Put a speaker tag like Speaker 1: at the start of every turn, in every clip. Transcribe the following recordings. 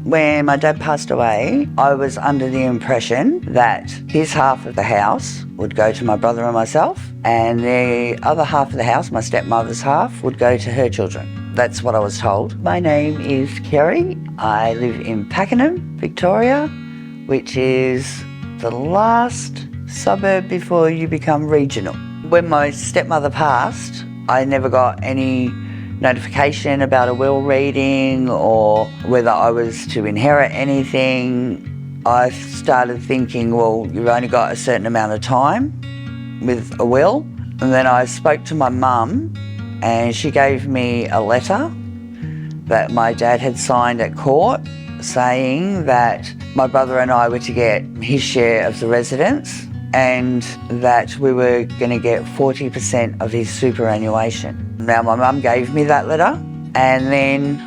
Speaker 1: When my dad passed away, I was under the impression that his half of the house would go to my brother and myself, and the other half of the house, my stepmother's half, would go to her children. That's what I was told. My name is Kerry. I live in Pakenham, Victoria, which is the last suburb before you become regional. When my stepmother passed, I never got any notification about a will reading or whether I was to inherit anything. I started thinking, well, you've only got a certain amount of time with a will. And then I spoke to my mum and she gave me a letter that my dad had signed at court saying that my brother and I were to get his share of the residence and that we were going to get 40% of his superannuation. Now, my mum gave me that letter and then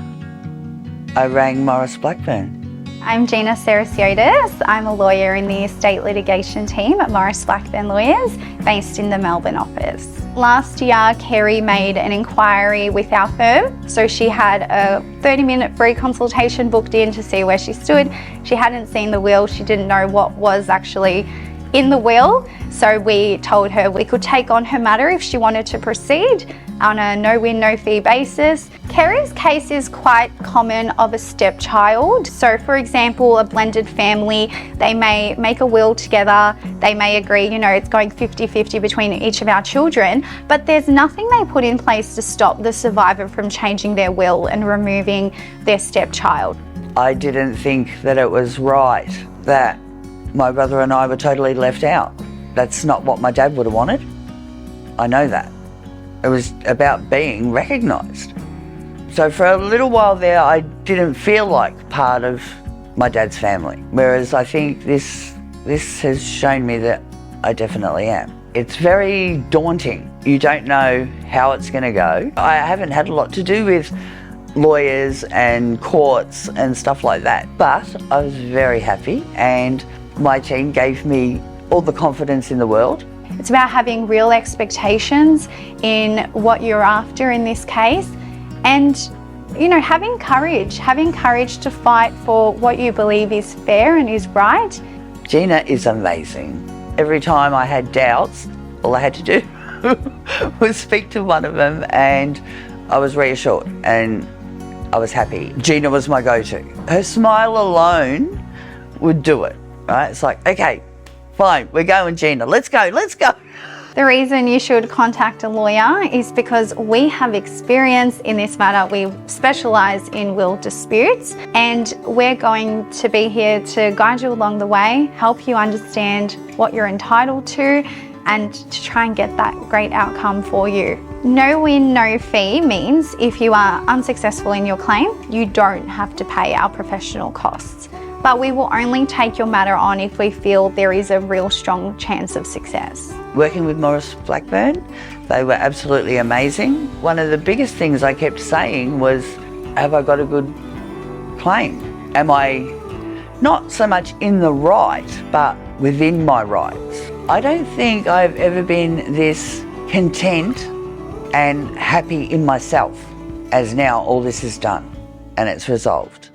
Speaker 1: I rang Maurice Blackburn.
Speaker 2: I'm Gina Sarasiotis. I'm a lawyer in the estate litigation team at Maurice Blackburn Lawyers, based in the Melbourne office. Last year, Kerry made an inquiry with our firm. So she had a 30-minute free consultation booked in to see where she stood. She hadn't seen the will. She didn't know what was actually in the will. So we told her we could take on her matter if she wanted to proceed on a no-win, no-fee basis. Kerry's case is quite common of a stepchild. So for example, a blended family, they may make a will together, they may agree, it's going 50-50 between each of our children, but there's nothing they put in place to stop the survivor from changing their will and removing their stepchild.
Speaker 1: I didn't think that it was right that my brother and I were totally left out. That's not what my dad would have wanted. I know that. It was about being recognised. So for a little while there, I didn't feel like part of my dad's family. Whereas I think this has shown me that I definitely am. It's very daunting. You don't know how it's going to go. I haven't had a lot to do with lawyers and courts and stuff like that, but I was very happy and my team gave me all the confidence in the world.
Speaker 2: It's about having real expectations in what you're after in this case and, having courage to fight for what you believe is fair and is right.
Speaker 1: Gina is amazing. Every time I had doubts, all I had to do was speak to one of them and I was reassured and I was happy. Gina was my go-to. Her smile alone would do it, right? It's like, okay, fine, we're going, Gina. Let's go, let's go.
Speaker 2: The reason you should contact a lawyer is because we have experience in this matter. We specialise in will disputes and we're going to be here to guide you along the way, help you understand what you're entitled to and to try and get that great outcome for you. No win, no fee means if you are unsuccessful in your claim, you don't have to pay our professional costs. But we will only take your matter on if we feel there is a real strong chance of success.
Speaker 1: Working with Maurice Blackburn, they were absolutely amazing. One of the biggest things I kept saying was, have I got a good claim? Am I not so much in the right, but within my rights? I don't think I've ever been this content and happy in myself as now all this is done and it's resolved.